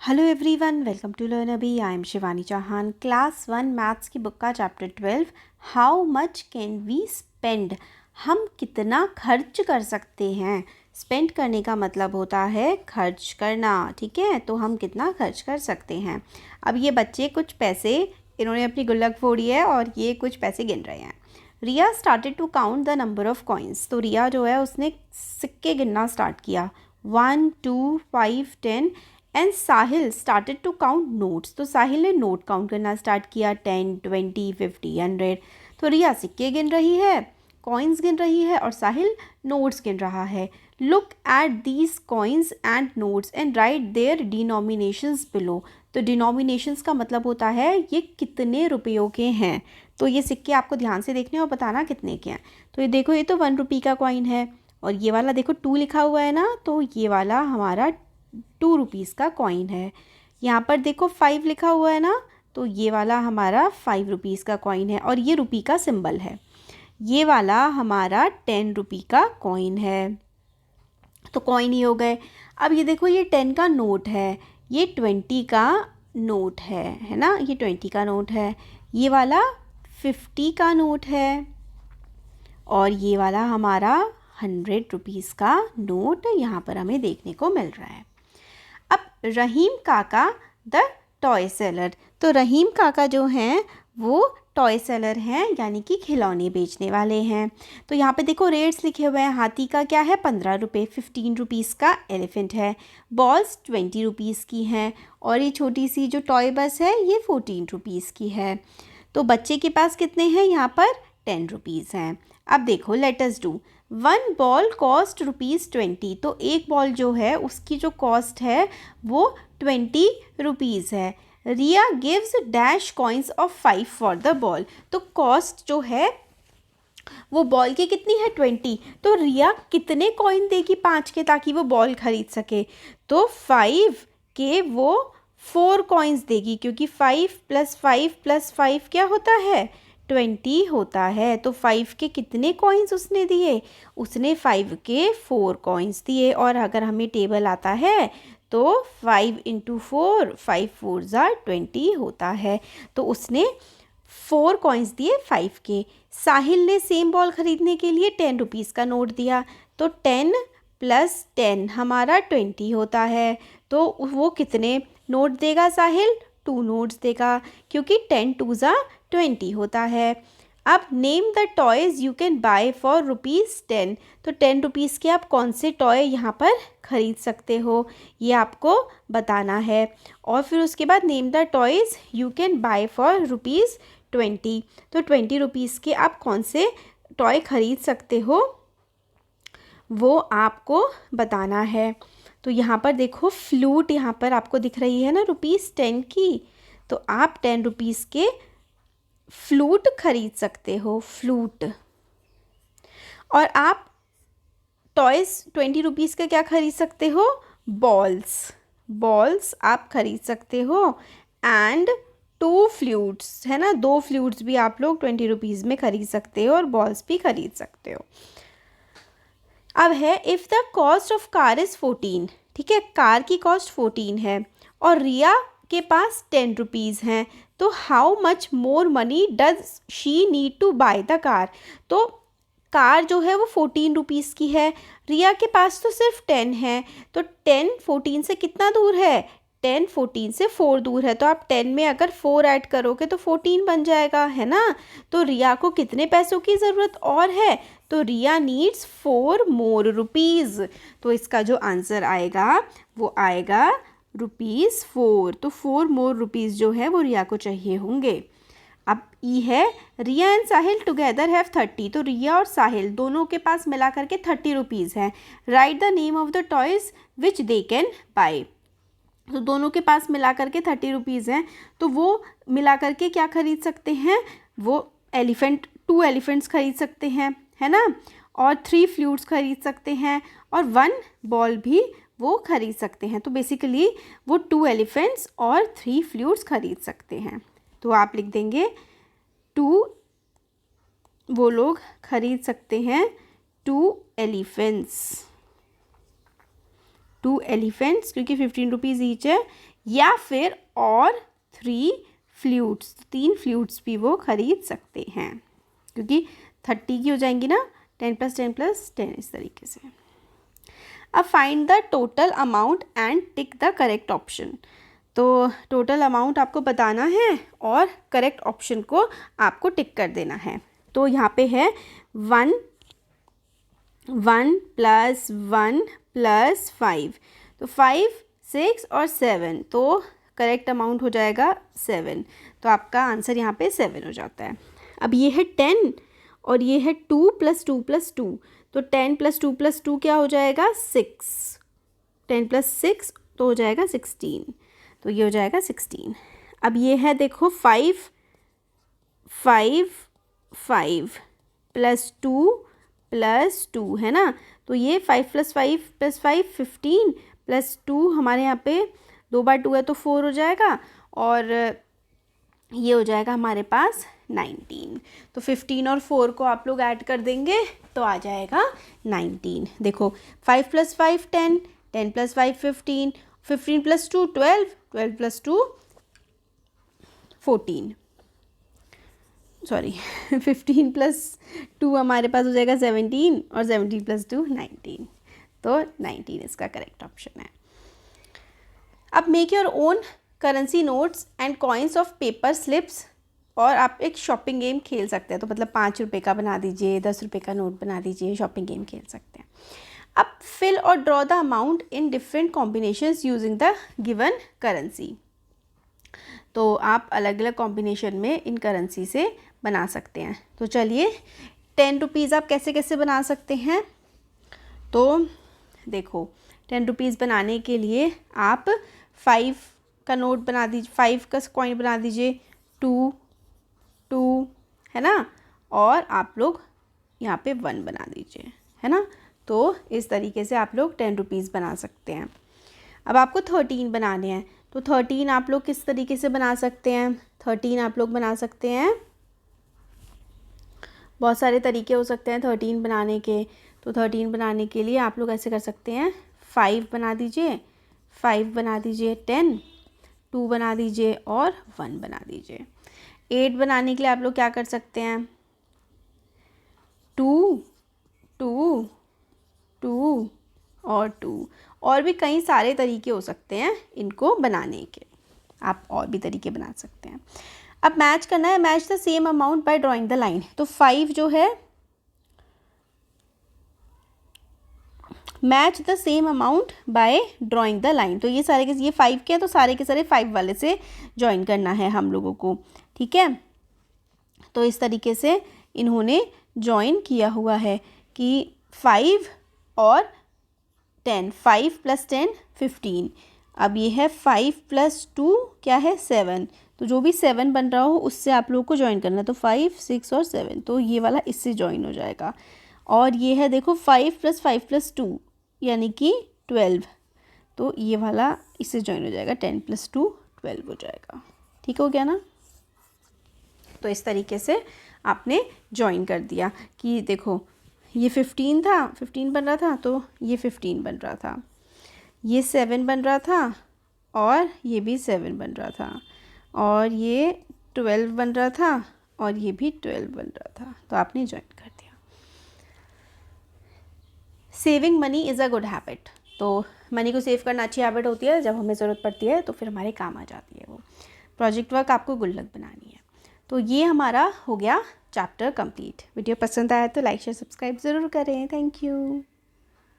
Hello everyone, welcome to learn Abhi. I am Shivani Chauhan. Class 1 maths की book का chapter 12, how much can we spend. हम कितना खर्च कर सकते हैं। स्पेंड करने का मतलब होता है खर्च करना, ठीक है। तो हम कितना खर्च कर सकते हैं। अब ये बच्चे कुछ पैसे, इन्होंने अपनी गुल्लक फोड़ी है और ये कुछ पैसे गिन रहे हैं। Riya started to count the number of coins. तो रिया जो है उसने सिक्के गिनना स्टार्ट किया। 1 2 5 10 and Sahil started to count notes. तो साहिल ने नोट काउंट करना स्टार्ट किया 10 20 50 100। तो रिया सिक्के गिन रही है, कॉइन्स गिन रही है और साहिल नोट्स गिन रहा है। Look at these coins and notes and write their denominations below. तो डिनोमिनेशंस का मतलब होता है ये कितने रुपयों के हैं। तो ये सिक्के आपको ध्यान से देखने और बताना कितने के हैं। तो ये देखो, ये तो 1 रुपये का कॉइन है और ये वाला देखो 2 लिखा हुआ है ना, तो ये वाला हमारा 2 रुपीज़ का कॉइन है। यहाँ पर देखो 5 लिखा हुआ है ना, तो ये वाला हमारा 5 रुपीज़ का कॉइन है और ये रुपी का सिंबल है। ये वाला हमारा 10 रुपी का कॉइन है। तो कॉइन ही हो गए। अब ये देखो, ये 10 का नोट है, ये 20 का नोट है ना, ये 20 का नोट है। ये वाला 50 का नोट है और ये वाला हमारा 100 रुपीज़ का नोट यहाँ पर हमें देखने को मिल रहा है। अब रहीम काका द टॉय सेलर। तो रहीम काका जो हैं वो टॉय सेलर हैं, यानी कि खिलौने बेचने वाले हैं। तो यहाँ पे देखो रेट्स लिखे हुए हैं। हाथी का क्या है 15 रुपये, 15 रुपीज़ का एलिफेंट है। बॉल्स 20 रुपीज़ की हैं और ये छोटी सी जो टॉय बस है ये 14 रुपीज़ की है। तो बच्चे के पास कितने हैं, यहाँ पर 10 रुपीज़ हैं। अब देखो, let us do. 1 ball cost ₹20। तो एक बॉल जो है उसकी जो कॉस्ट है वो 20 रुपीज़ है। Riya gives dash coins of 5 for the ball. तो कॉस्ट जो है वो बॉल की कितनी है 20। तो रिया कितने कॉइन देगी 5 के ताकि वो बॉल खरीद सके। तो 5 के वो 4 कॉइन्स देगी, क्योंकि 5 + 5 + 5 क्या होता है 20 होता है। तो 5 के कितने कॉइन्स उसने दिए, उसने 5 के 4 कॉइन्स दिए। और अगर हमें टेबल आता है तो 5 × 4, 5 4 20 होता है। तो उसने 4 कॉइन्स दिए 5 के। साहिल ने सेम बॉल खरीदने के लिए 10 रुपीज़ का नोट दिया। तो 10 + 10 हमारा 20 होता है। तो वो कितने नोट देगा साहिल, 2 नोट्स देगा, क्योंकि 10 2 20 होता है। अब name the toys you can buy for ₹10। तो 10 रुपीज़ के आप कौन से टॉय यहाँ पर ख़रीद सकते हो, ये आपको बताना है। और फिर उसके बाद name the toys you can buy for ₹20। तो 20 रुपीज़ के आप कौन से टॉय ख़रीद सकते हो वो आपको बताना है। तो यहाँ पर देखो फ्लूट यहाँ पर आपको दिख रही है ना ₹10 की। तो आप 10 रुपीज़ के फ्लूट खरीद सकते हो, फ्लूट। और आप टॉयज़ 20 रुपीज़ का क्या खरीद सकते हो, बॉल्स। बॉल्स आप खरीद सकते हो। एंड 2 फ्लूट्स है ना, 2 फ्लूट्स भी आप लोग 20 रुपीज़ में खरीद सकते हो और बॉल्स भी खरीद सकते हो। अब है if the cost of car is 14। ठीक है, कार की कॉस्ट 14 है और रिया के पास 10 रुपीज़ हैं। तो how much more money does she need to buy the car. तो कार जो है वो 14 रुपीज़ की है, रिया के पास तो सिर्फ 10 है। तो 10 14 से कितना दूर है, 10 14 से 4 दूर है। तो आप 10 में अगर 4 ऐड करोगे तो 14 बन जाएगा, है ना। तो रिया को कितने पैसों की ज़रूरत और है, तो रिया नीड्स 4 मोर रुपीज़। तो इसका जो आंसर आएगा वो आएगा ₹4। तो 4 मोर रुपीज़ जो है वो रिया को चाहिए होंगे। अब ई है रिया एंड साहिल टुगेदर हैव 30। तो रिया और साहिल दोनों के पास मिला करके 30 रुपीज़ है। Right the name of the toys which they can buy. तो दोनों के पास मिला करके 30 रुपीज़ हैं, तो वो मिला करके क्या खरीद सकते हैं, वो एलिफेंट 2 एलिफेंट्स खरीद सकते हैं, है ना। और 3 फ्लूट्स खरीद सकते हैं और 1 बॉल भी वो खरीद सकते हैं। तो बेसिकली वो 2 एलिफेंट्स और 3 फ्लूट्स खरीद सकते हैं। तो आप लिख देंगे 2, वो लोग खरीद सकते हैं 2 एलिफेंट्स। 2 एलिफेंट्स क्योंकि 15 रुपीज़ ईच है, या फिर और 3 फ्लूट्स, 3 फ्लूट्स भी वो ख़रीद सकते हैं क्योंकि 30 की हो जाएंगी ना, 10 + 10 + 10 इस तरीके से। अब find the total amount and tick the correct option. तो टोटल अमाउंट आपको बताना है और करेक्ट ऑप्शन को आपको टिक कर देना है। तो यहाँ पे है 1 + 1 + 5, तो 5, 6 और 7, तो करेक्ट अमाउंट हो जाएगा 7, तो आपका आंसर यहाँ पे 7 हो जाता है। अब ये है 10 और ये है 2 + 2 + 2, तो 10 + 2 + 2 क्या हो जाएगा 6, 10 + 6 तो हो जाएगा 16, तो ये हो जाएगा 16। अब ये है देखो 5 + 2 + 2 है ना, तो ये 5 + 5 + 5 15 + 2 हमारे यहाँ पे 2 बार 2 है तो 4 हो जाएगा, और ये हो जाएगा हमारे पास 19। तो 15 और 4 को आप लोग ऐड कर देंगे तो आ जाएगा 19। देखो 5 + 5 10, 10 + 5 15, 15 + 2 12, 12 + 2 14, सॉरी 15 + 2 हमारे पास हो जाएगा 17 और 17 + 2 19, तो 19 इसका करेक्ट ऑप्शन है। अब make your own currency notes and coins of paper slips, और आप एक शॉपिंग गेम खेल सकते हैं, तो मतलब 5 रुपये का बना दीजिए, 10 रुपये का नोट बना दीजिए, शॉपिंग गेम खेल सकते हैं। अब फिल और draw the amount in different combinations using the given currency, तो आप अलग अलग कॉम्बिनेशन में इन करेंसी से बना सकते हैं। तो चलिए 10 रुपीज़ आप कैसे कैसे बना सकते हैं, तो देखो 10 रुपीज़ बनाने के लिए आप 5 का नोट बना दीजिए, 5 का कॉइन बना दीजिए, 2 2 है ना, और आप लोग यहाँ पे 1 बना दीजिए, है ना। तो इस तरीके से आप लोग 10 रुपीज़ बना सकते हैं। अब आपको 13 बनाने हैं, तो 13 आप लोग किस तरीके से बना सकते हैं, 13 आप लोग बना सकते हैं, बहुत सारे तरीके हो सकते हैं 13 बनाने के। तो 13 बनाने के लिए आप लोग ऐसे कर सकते हैं, 5 बना दीजिए, 5 बना दीजिए, 10, 2 बना दीजिए और 1 बना दीजिए। 8 बनाने के लिए आप लोग क्या कर सकते हैं, 2 2 2 और 2, और भी कई सारे तरीके हो सकते हैं इनको बनाने के, आप और भी तरीके बना सकते हैं। अब मैच करना है, match the same amount by drawing the line, तो 5 जो है match the same amount by drawing the line, तो ये सारे के ये 5 के हैं तो सारे के सारे 5 वाले से ज्वाइन करना है हम लोगों को, ठीक है। तो इस तरीके से इन्होंने ज्वाइन किया हुआ है कि 5 और 10, 5 + 10 15, अब ये है 5 + 2 क्या है 7, तो जो भी 7 बन रहा हो उससे आप लोगों को ज्वाइन करना है, तो 5 6 और 7, तो ये वाला इससे ज्वाइन हो जाएगा। और ये है देखो 5 + 5 + 2 यानी कि 12, तो ये वाला इससे ज्वाइन हो जाएगा, 10 + 2 12 हो जाएगा, ठीक हो गया ना। तो इस तरीके से आपने ज्वाइन कर दिया कि देखो ये 15 था, 15 बन रहा था, तो ये 15 बन रहा था, ये 7 बन रहा था और ये भी 7 बन रहा था, और ये 12 बन रहा था और ये भी 12 बन रहा था, तो आपने ज्वाइन कर दिया। Saving money is a good habit, तो मनी को सेव करना अच्छी हैबिट होती है, जब हमें ज़रूरत पड़ती है तो फिर हमारे काम आ जाती है वो। प्रोजेक्ट वर्क आपको गुल्लक बनानी है। तो ये हमारा हो गया चैप्टर कंप्लीट। वीडियो पसंद आया तो लाइक शेयर सब्सक्राइब ज़रूर करें। Thank you.